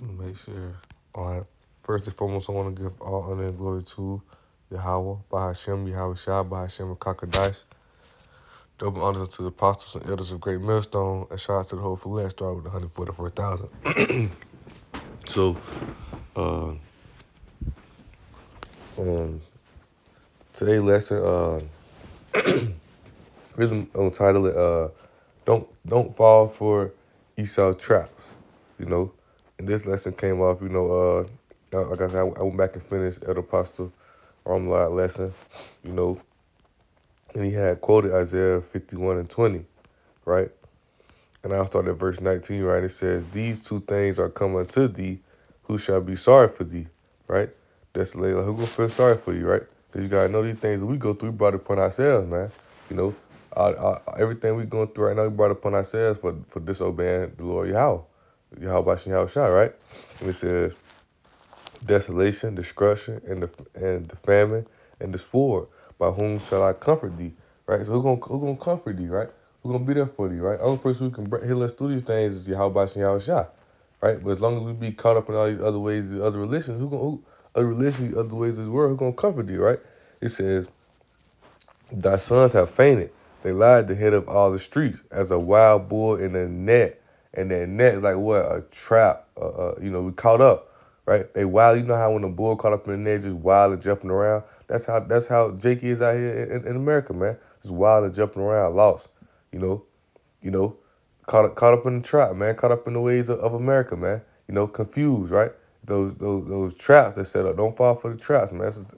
Make sure. All right. First and foremost, I want to give all honor and glory to Yahweh, Bahashem, Yahweh Shah, Bahashem, and Kakadice. Double honors to the apostles and elders of Great Millstone, and shout out to the whole flesh, started with 144,000. So, uh, um, today's lesson, really on title it, don't fall for Esau traps, you know. And this lesson came off, like I said, I went back and finished Elder Apostle Armlad lesson, you know, and he had quoted Isaiah 51 and 20, right? And I'll start at verse 19, right? It says, "These two things are come unto thee, who shall be sorry for thee," right? That's like, who gonna feel sorry for you, right? Because you gotta know these things that we go through, we brought it upon ourselves, man. You know, everything we going through right now, we brought it upon ourselves for disobeying the Lord Yahweh. Yahweh Bashin Yahweh Shai, right? And it says, desolation, destruction, and the famine, and the sword. By whom shall I comfort thee? Right? So who gonna comfort thee, right? Who gonna be there for thee, right? Only person who can heal us through these things is Yahweh Bashin Yahweh Shai, right? But as long as we be caught up in all these other ways, these other religions, other religions, other ways of this world, who gonna comfort thee, right? It says, thy sons have fainted. They lie at the head of all the streets as a wild bull in a net. And that net is like what? A trap. We caught up, right? They wild. You know how when a bull caught up in the net, just wild and jumping around. That's how Jake is out here in America, man. Just wild and jumping around, lost. You know, you know, caught up in the trap, man. Caught up in the ways of America, man. You know, confused, right? Those traps that set up. Don't fall for the traps, man. That's just,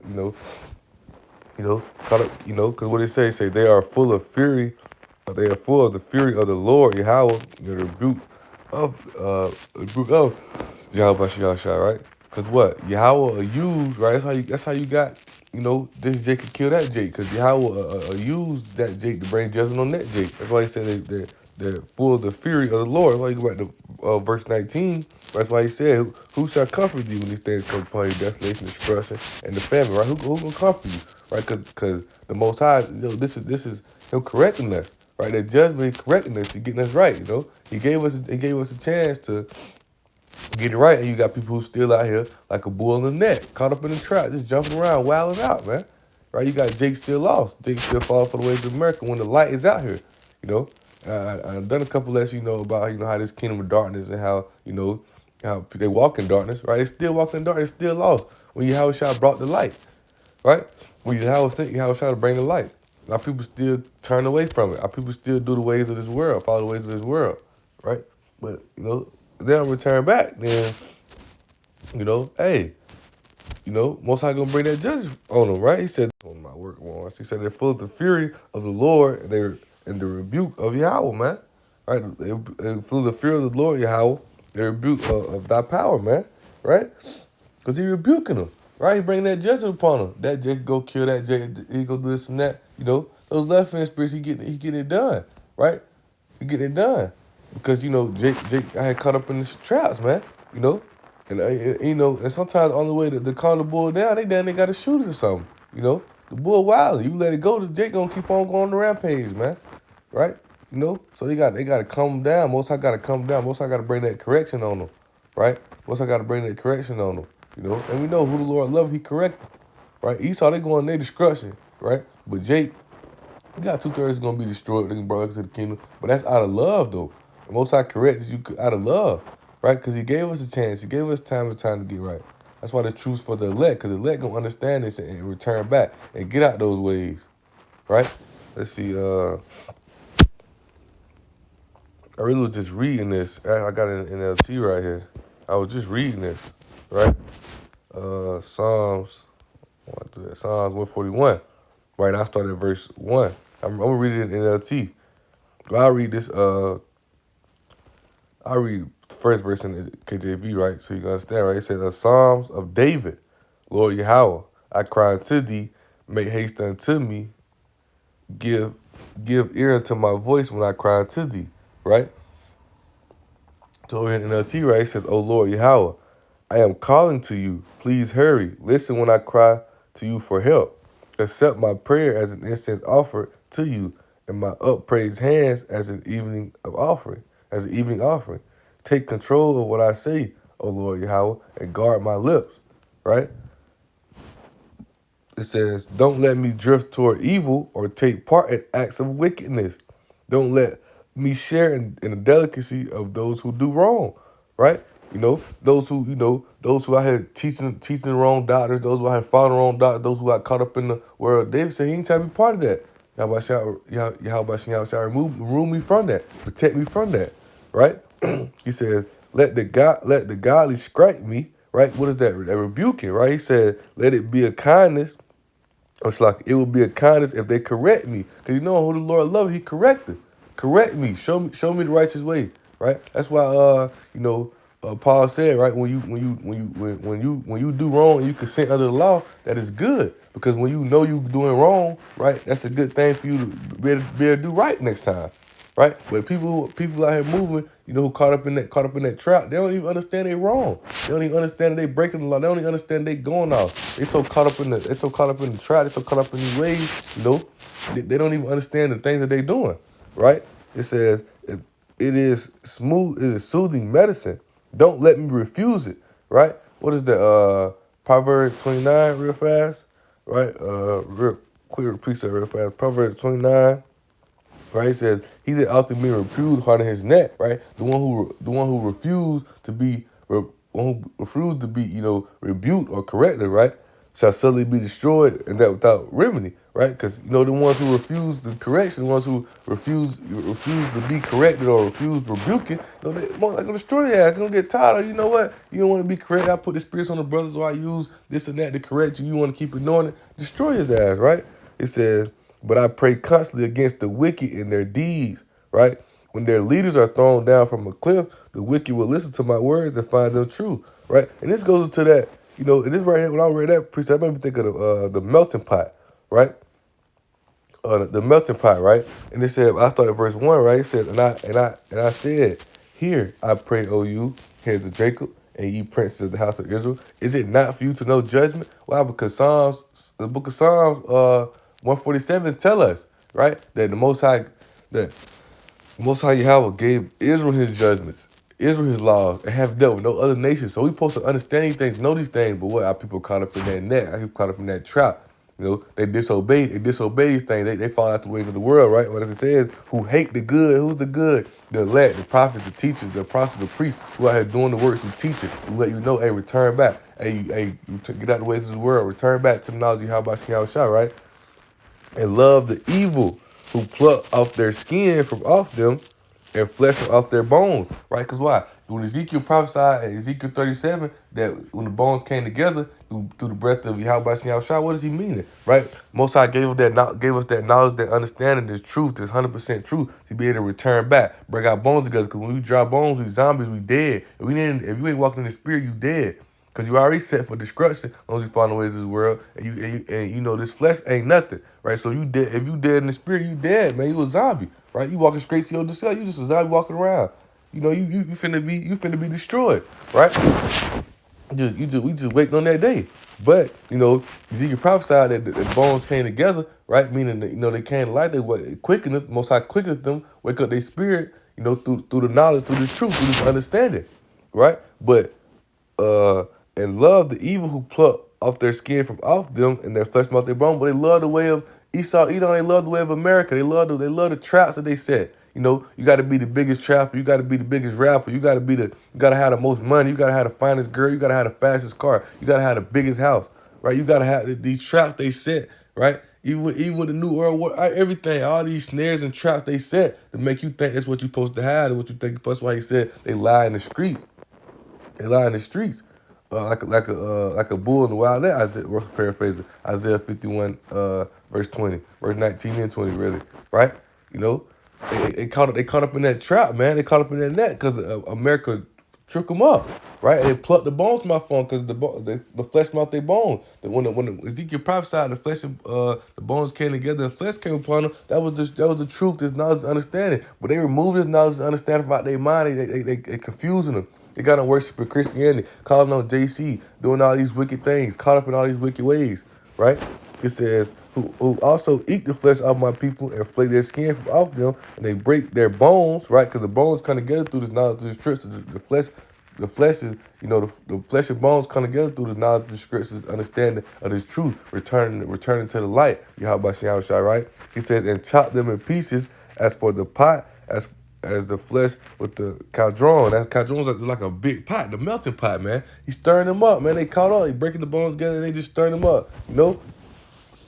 caught up, because what it say they are full of fury, they are full of the fury of the Lord Yahweh, the rebuke of Yahweh Shai, right? Because what Yahweh will use, right? That's how you got, this Jake could kill that Jake, because Yahweh use that Jake to bring judgment on that Jake. That's why he said they're full of the fury of the Lord. That's why you go back to verse 19. That's why he said, who shall comfort you when these things come upon you, desolation, destruction, and the famine, right? Who gonna comfort you, right? Because the Most High, this is him correcting us, right? That judgment, he correcting us, he getting us right, He gave us a chance to get it right, and you got people who still out here like a bull in the net, caught up in the trap, just jumping around, wilding out, man. Right? You got Jake still lost. Jake still falling for the ways of America when the light is out here, you know. I've done a couple lessons, about how this kingdom of darkness and how how they walk in darkness, right? They still walk in darkness, still lost. When Yahweh Shai brought the light, right? When Yahweh sent Yahweh Shai to bring the light, our people still turn away from it. Our people still do the ways of this world, follow the ways of this world, right? But they don't return back, then hey, Most High gonna bring that judgment on them, right? He said on my work once. He said they're full of the fury of the Lord, and they're in the rebuke of Yahweh, man. Right? They're full of the fear of the Lord, Yahweh. They rebuke of thy power, man. Right? Because he rebuking them. Right? He bringing that judgment upon them. That Jake go kill that Jake. He go do this and that. Those left hand spirits. He getting it done. Right? He getting it done because Jake I had caught up in the traps, man. You know. And sometimes on the way to calm the bull down, they got to shoot it or something. The bull wild. You let it go, the Jake gonna keep on going on the rampage, man. Right? So they got to calm down. Most I got to calm down. Most I got to bring that correction on them, right? Most I got to bring that correction on them. And we know who the Lord loves. He correct them, right? Esau they going their destruction, right? But Jake, you got 2/3 gonna be destroyed. They can bring us to the kingdom, but that's out of love, though. The Most High corrects you out of love, right? Because He gave us a chance. He gave us time and time to get right. That's why the truth's for the elect, because the elect gonna understand this and return back and get out those ways, right? Let's see. I really was just reading this. I got an NLT right here. I was just reading this, right? Psalms. Psalms 141. Right, I started at verse 1. I'm gonna read it in NLT. I'll read this. I'll read the first verse in the KJV, right? So you can understand, right? It says, the Psalms of David, Lord Yahweh, I cry unto thee, make haste unto me, give ear unto my voice when I cry unto thee, right? So in NLT, right, it says, O Lord Yahweh, I am calling to you. Please hurry. Listen when I cry to you for help. Accept my prayer as an incense offered to you, and my upraised hands as an evening offering. Take control of what I say, O Lord Yahweh, and guard my lips, right? It says, don't let me drift toward evil or take part in acts of wickedness. Don't let me share in the delicacy of those who do wrong, right? Those who I had teaching the wrong doctors, those who I had following the wrong doctors, those who got caught up in the world. David said he ain't trying to be part of that. Yahweh shall remove me from that, protect me from that, right? He said, let the godly strike me, right? What is that? A rebuking, right? He said, let it be a kindness. It's like it would be a kindness if they correct me, cause you know who the Lord loves. He corrected, correct me, show me the righteous way, right? That's why Paul said, right, when you do wrong and you consent under the law, that is good, because when you know you doing wrong, right, that's a good thing for you to be able to do right next time, right? But people out here moving, who caught up in that trap, they don't even understand they wrong. They don't even understand that they breaking the law. They don't even understand they going off. They so caught up in the trap. They so caught up in these ways, they don't even understand the things that they doing, right? It says it is smooth. It is soothing medicine. Don't let me refuse it, right? What is that? Proverbs 29, real fast, right? Real quick, precept real fast. Proverbs 29. Right, it says he that often be refused harden his neck. Right, the one who refused to be rebuked or corrected. Right, shall suddenly be destroyed, and that without remedy. Right, because the ones who refuse the correction, the ones who refuse to be corrected or refuse rebuking, they more like gonna destroy their ass. They're gonna get tired of, you know what? You don't want to be corrected. I put the spirits on the brothers, or I use this and that to correct you. You want to keep ignoring it? Destroy his ass. Right. It says, but I pray constantly against the wicked in their deeds, right? When their leaders are thrown down from a cliff, the wicked will listen to my words and find them true, right? And this goes to that, and this right here, when I read that precept, that made me think of the melting pot, right? The melting pot, right? And it said, I started verse 1, right? It said, and I said, hear, I pray, O you, heads of Jacob, and ye princes of the house of Israel. Is it not for you to know judgment? Why? Because the book of Psalms, 147 tell us, right, that the Most High Yahweh gave Israel his judgments, Israel his laws, and have dealt with no other nations. So we supposed to understand these things, know these things, but what, our people caught up in that net, our people caught up in that trap. They disobey these things. They fall out the ways of the world, right? What it says, who hate the good. Who's the good? The elect, the prophets, the teachers, the apostles, the priests, who out here doing the works, who teach it, who let you know, hey, return back. Hey, get out the ways of the world. Return back to the knowledge of Yahweh, right? And love the evil, who pluck off their skin from off them and flesh from off their bones, right? Because why? When Ezekiel prophesied in Ezekiel 37 that when the bones came together through the breath of Yahweh, what does he mean? Right? Most High gave us that knowledge, that understanding, this truth, this 100% truth to be able to return back, bring our bones together. Because when we dry bones, we zombies, we dead. If you ain't walking in the spirit, you dead. Because you already set for destruction as long as you follow the ways of this world. And this flesh ain't nothing, right? So you dead. If you dead in the spirit, you dead, man. You a zombie, right? You walking straight to your destruction. You just a zombie walking around. You finna be destroyed, right? We just waiting on that day. But Ezekiel prophesied that the bones came together, right? Meaning that they came to life. They quickened them. Most High quickened them. Wake up their spirit, through the knowledge, through the truth, through this understanding, right? But and love the evil who pluck off their skin from off them and their flesh from off their bone. But they love the way of Esau, Edom. They love the way of America. They love the traps that they set. You got to be the biggest trapper. You got to be the biggest rapper. You got to have the most money. You got to have the finest girl. You got to have the fastest car. You got to have the biggest house, right? You got to have these traps they set, right? Even with the New World War, everything, all these snares and traps they set to make you think that's what you're supposed to have, and what you think. That's why he said they lie in the street. They lie in the streets, like a bull in the wild. That Isaiah, paraphrasing Isaiah 51, verse 20, verse 19 and 20, really, right? They caught up in that trap, man. They caught up in that net because America trick them up, right? And they plucked the bones from my phone because the flesh from out their bones. When Ezekiel prophesied, the flesh the bones came together, and flesh came upon them. That was the truth, this knowledge, and understanding. But they removed this knowledge and understanding from out their mind. They confusing them. They got on worshiping Christianity, calling on JC, doing all these wicked things, caught up in all these wicked ways, right? It says, who also eat the flesh of my people and flay their skin from off them, and they break their bones, right? Because the bones come together through this knowledge, through this truth. So the flesh the flesh is, the flesh and bones come together through the knowledge of the scriptures, understanding of this truth, returning to the light. Yahweh Shem Shai, right? He says, and chop them in pieces as for the pot, as the flesh with the caldron. That caldron is like a big pot, the melting pot, man. He's stirring them up, man. They caught up. They breaking the bones together and they just stirring them up.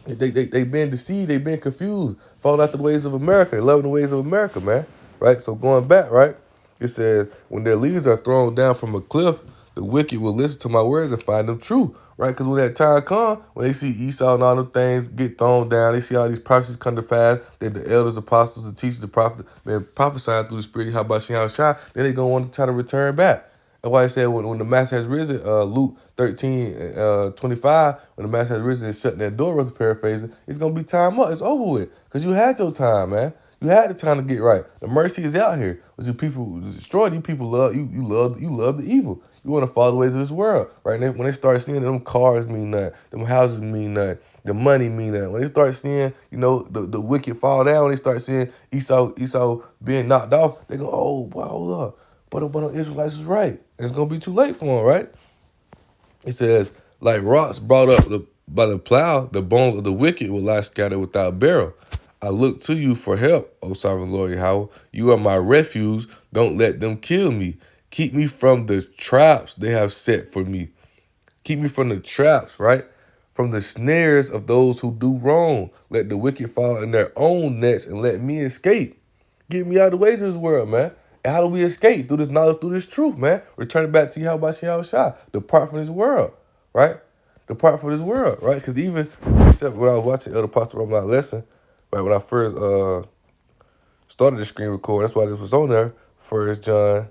They been deceived. They been confused. Falling out the ways of America. They loving the ways of America, man. Right? So going back, right? It says, when their leaders are thrown down from a cliff, the wicked will listen to my words and find them true, right? Because when that time comes, when they see Esau and all them things get thrown down, they see all these prophecies come to pass, that the elders, apostles, the teachers, the prophets, been prophesying through the Spirit, how about Shem Shai, then they going to want to try to return back. That's why I said when the Master has risen, Luke 13:25, when the Master has risen and shutting that door, brother paraphrasing, it's going to be time up. It's over with. Because you had your time, man. You had the time to get right. The mercy is out here. But you people destroy these people love you love the evil. You want to follow the ways of this world. Right? And when they start seeing them cars mean nothing, them houses mean nothing, the money mean nothing. When they start seeing, the wicked fall down, when they start seeing Esau being knocked off, they go, oh, wow, hold up. But the Israelites is right. It's going to be too late for them, right? It says, like rocks brought up by the plow, the bones of the wicked will lie scattered without burial. I look to you for help, O sovereign Lord Yahweh. You are my refuge. Don't let them kill me. Keep me from the traps they have set for me. Keep me from the traps, right? From the snares of those who do wrong. Let the wicked fall in their own nets and let me escape. Get me out of the ways of this world, man. And how do we escape? Through this knowledge, through this truth, man. Return it back to Yahweh Shem Shai. Depart from this world, right? Depart from this world, right? Because even when I was watching Elder Pastor Romano's lesson, right, when I first started the screen record, that's why this was on there. 1 John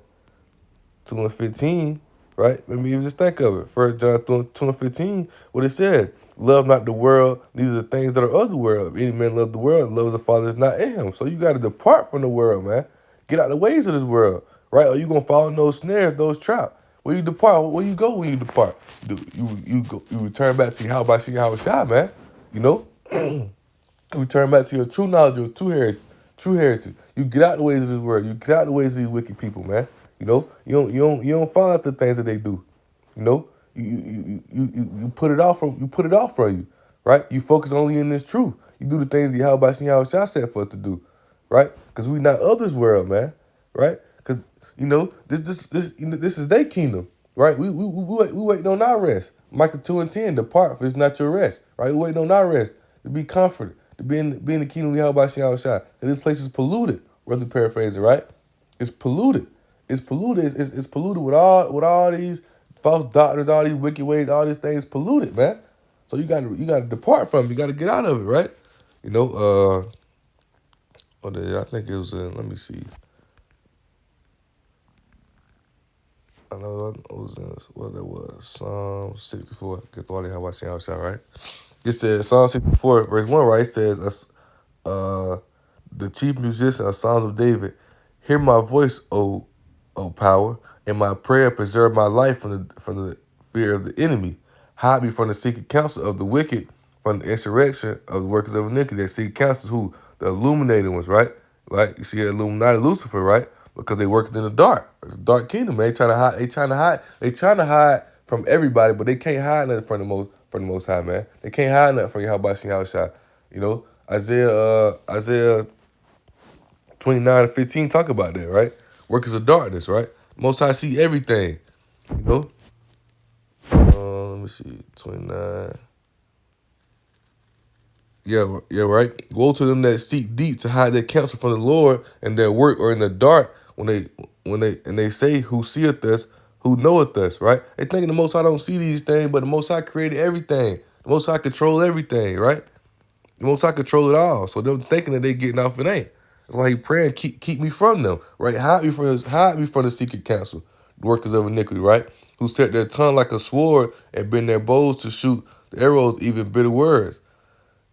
2:15, right? Let me even just think of it. 1 John 2:15, what it said. Love not the world, neither the things that are of the world. If any man love the world, love of the Father is not in him. So you got to depart from the world, man. Get out of the ways of this world, right? Or you going to fall in those snares, those traps. Where you depart, where you go when you depart? You return back to Yahweh Shai, man. You return back to your true knowledge, your true heritage. You get out the ways of this world. You get out the ways of these wicked people, man. You don't fall out the things that they do. You put it off from you, right? You focus only in this truth. You do the things Yahweh Shai said for us to do, right? Because we not of this world, man, right? Because this is their kingdom, right? We waiting on our rest. Micah 2:10, depart, for it's not your rest, right? We waiting on our rest to be comforted, to be in the kingdom of Yahweh Shai. And this place is polluted, roughly paraphrasing, right? It's polluted. It's polluted. It's polluted with all these false doctrines, all these wicked ways, all these things polluted, man. So you gotta depart from it. You gotta get out of it, right? I think it was in, let me see. I know it was in, what that was, Psalm 64. Get the audio, how I see outside, right? It says, Psalm 64, verse 1, right? It says, the chief musician of Psalms of David, hear my voice, O power, and my prayer preserve my life from the fear of the enemy. Hide me from the secret counsel of the wicked, from the insurrection of the workers of iniquity. That secret counsel, who? The illuminated ones, right? Like you see Illuminati, Lucifer, right? Because they worked in the dark kingdom, man. They trying to hide from everybody, but they can't hide nothing from the Most High, man. They can't hide nothing from Yahweh Shem Shai. Isaiah 29:15 talk about that, right? Workers of darkness, right? Most High see everything, let me see, 29. Yeah, right. Woe to them that seek deep to hide their counsel from the Lord, and their work or in the dark when they say, who seeth us, who knoweth us, right? They thinking the Most High don't see these things, but the Most High created everything. The Most High control everything, right? The Most High control it all. So them thinking that they getting off, it ain't. It's like he praying, keep me from them, right? Hide me from the secret counsel, the workers of iniquity, right? Who set their tongue like a sword and bend their bows to shoot the arrows, even bitter words,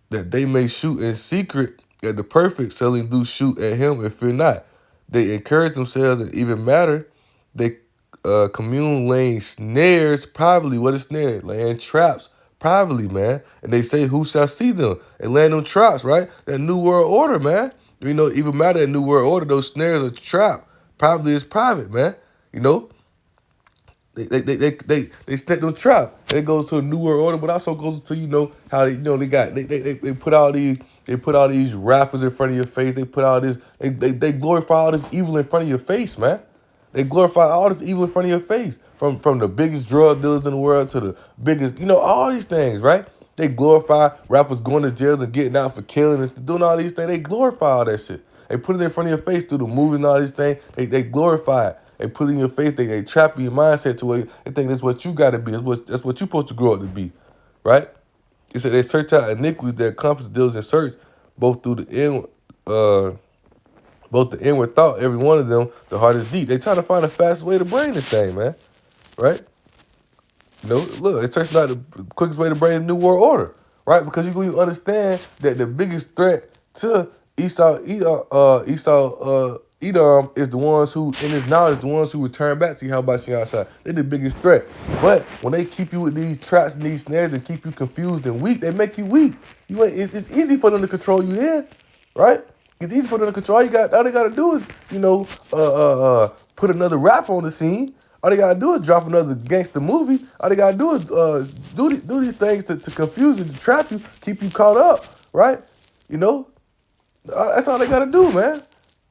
that they may shoot in secret at the perfect, selling do shoot at him and fear not. They encourage themselves in even matter. They commune laying snares privately. What is snare? Laying traps privately, man. And they say, who shall see them? And laying them traps, right? That new world order, man. Even matter that new world order, those snares are trap. Privately is private, man. They set them trap. And it goes to a new world order, but also goes to how they put all these rappers in front of your face. They put all this they glorify all this evil in front of your face, man. They glorify all this evil in front of your face. From the biggest drug dealers in the world to the biggest, all these things, right? They glorify rappers going to jail and getting out for killing and doing all these things. They glorify all that shit. They put it in front of your face through the movies and all these things. They glorify it. They put it in your face. They trap your mindset to where they think that's what you got to be. That's what you're supposed to grow up to be, right? It said they search out iniquities that encompass deals and search both through both the inward thought, every one of them, the heart is deep. They try to find a fast way to bring this thing, man, right? Look, it turns out the quickest way to bring a new world order, right? Because you understand that the biggest threat to Edom is the ones who, in his knowledge, the ones who return back to Yahweh Shai. They're the biggest threat. But when they keep you with these traps and these snares and keep you confused and weak, they make you weak. It's easy for them to control you then, right? It's easy for them to control. All they gotta do is, put another rap on the scene. All they gotta do is drop another gangster movie. All they gotta do is do these things to confuse you, to trap you, keep you caught up, right? That's all they gotta do, man.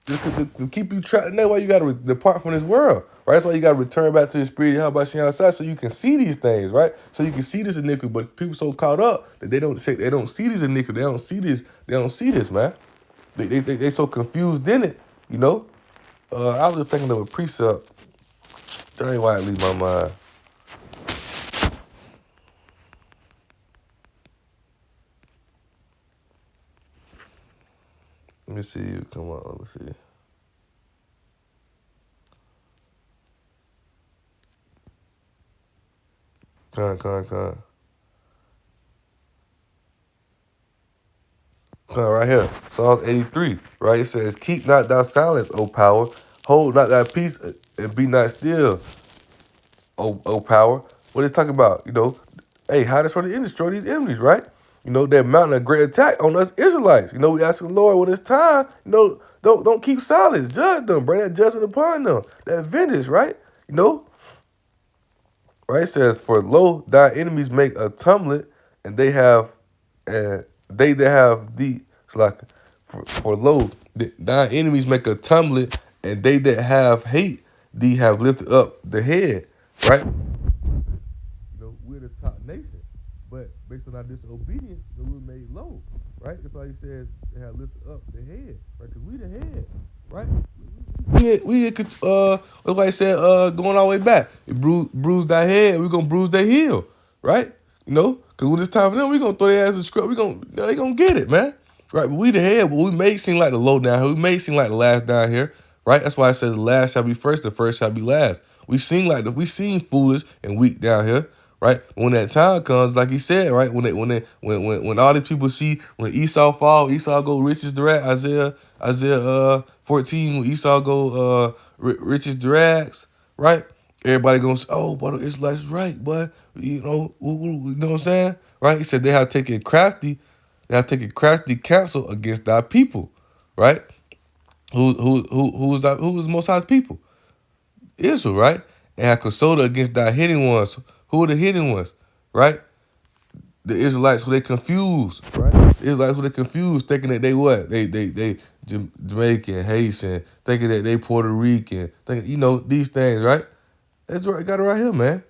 To keep you trapped. And that's why you gotta depart from this world, right? That's why you gotta return back to the spirit. How about outside so you can see these things, right? So you can see this iniquity. But people so caught up that they don't see these iniquity. They don't see this. They don't see this, man. They so confused in it, I was just thinking of a precept. That ain't why it leaves my mind. Let me see you. Come on. Let's see. Con. Right here. Psalms 83. Right? It says, keep not thy silence, O power. Hold not thy peace and be not still, O power. What is it talking about? Hey, hide us from the enemy, destroy these enemies, right? They're mounting a great attack on us Israelites. We ask the Lord when it's time, don't keep silence. Judge them. Bring that judgment upon them. That vengeance, right? Right? It says, for lo, thy enemies make a tumblet, and they that have thee. It's like, for lo, thy enemies make a tumblet, and they that have hate thee have lifted up the head, right? We're the top nation, but based on our disobedience, we're made low, right? That's why he says they have lifted up the head, right? Because we the head, right? That's why he said, going all the way back, bruise thy head, and we're gonna bruise their heel, right? Because when it's time for them, we're gonna throw their ass in the scrub. They gonna get it, man. Right, but we the head, but we may seem like the low down here. We may seem like the last down here, right? That's why I said the last shall be first, the first shall be last. We seem foolish and weak down here, right? When that time comes, like he said, right? When all these people see when Esau fall, Esau go riches to rags. Isaiah 14, when Esau go riches to rags, right? Everybody gonna say, oh, but the Israelites right, but you know what I'm saying, right? He said they have taken crafty counsel against thy people, right? Who is Most High's people? Israel, right? And have consulted against thy hidden ones. Who are the hidden ones, right? The Israelites who they confused, right? The Israelites who they confused, thinking that they what? They Jamaican, Haitian, thinking that they Puerto Rican, thinking, these things, right? That's right, got it right here, man.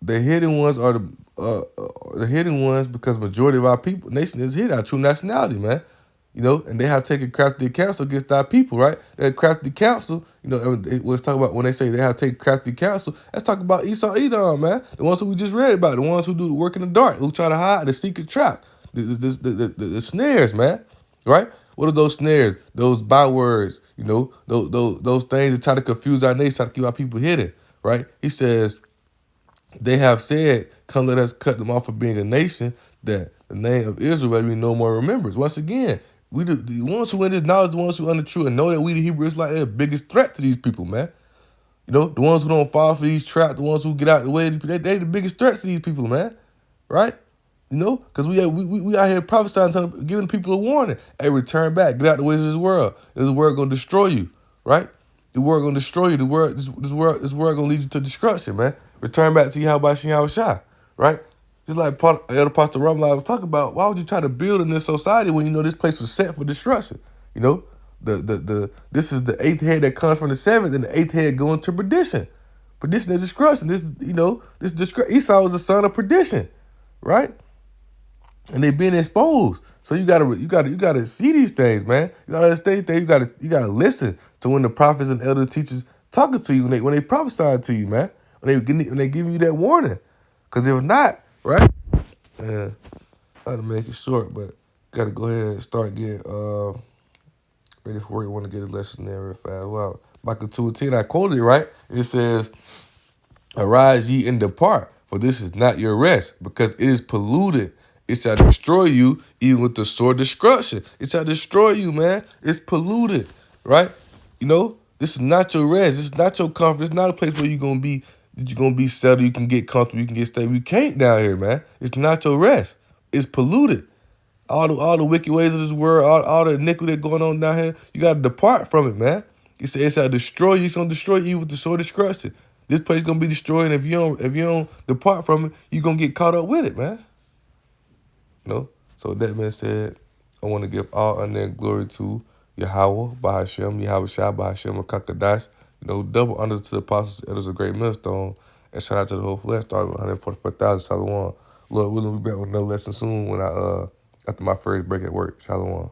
The hidden ones are the hidden ones because majority of our nation is hid, our true nationality, man. And they have taken crafty counsel against our people, right? That crafty counsel, it was talking about when they say they have taken crafty counsel, that's talking about Esau, Edom, man. The ones who we just read about, the ones who do the work in the dark, who try to hide the secret traps, the snares, man, right? What are those snares? Those bywords, those things that try to confuse our nation, try to keep our people hidden, right? He says, they have said, come let us cut them off of being a nation, that the name of Israel may be no more remembers. Once again, we the ones who in this knowledge, the ones who under true and know that we the Hebrew Israelites are the biggest threat to these people, man. The ones who don't fall for these traps, the ones who get out of the way, they the biggest threats to these people, man. Right? Because we out here prophesying, giving people a warning. Hey, return back, get out the ways of this world. This world gonna destroy you, right? The world gonna destroy you. This world gonna lead you to destruction, man. Return back to Yahweh Shai, right? Just like Elder Pastor Rumble was talking about. Why would you try to build in this society when you know this place was set for destruction? You know, this is the eighth head that comes from the seventh, and the eighth head going to perdition. Perdition is destruction. Esau was the son of perdition, right? And they being exposed. So you gotta see these things, man. You gotta understand things. You gotta listen to when the prophets and elder teachers talking to you when they prophesying to you, man. When they giving you that warning. Cause if not, right? Yeah, I had to make it short, but gotta go ahead and start getting ready for work. I want to get a lesson there real fast. Wow, Micah 2:10, I quoted it right. It says, "Arise ye and depart, for this is not your rest, because it is polluted. It shall destroy you, even with the sword destruction. It shall destroy you, man. It's polluted, right? You know, this is not your rest. This is not your comfort. It's not a place where you're gonna be settled. You can get comfortable. You can get stable. You can't down here, man. It's not your rest. It's polluted. All the wicked ways of this world, all the iniquity that's going on down here, you gotta depart from it, man. It says it shall destroy you. It's gonna destroy you with the sword destruction. This place gonna be destroyed. And if you don't depart from it, you're gonna get caught up with it, man. You know? So with that being said, I want to give all honor and glory to Yahweh, Bahashem, Yahweh Shai, Bahashem, and Kakadash. You know, double honors to the apostles, elders of Great Millstone. And shout out to the whole flesh, starting with 144,000, Shalom. Lord willing, we'll be back with another lesson soon when after my first break at work. Shalom.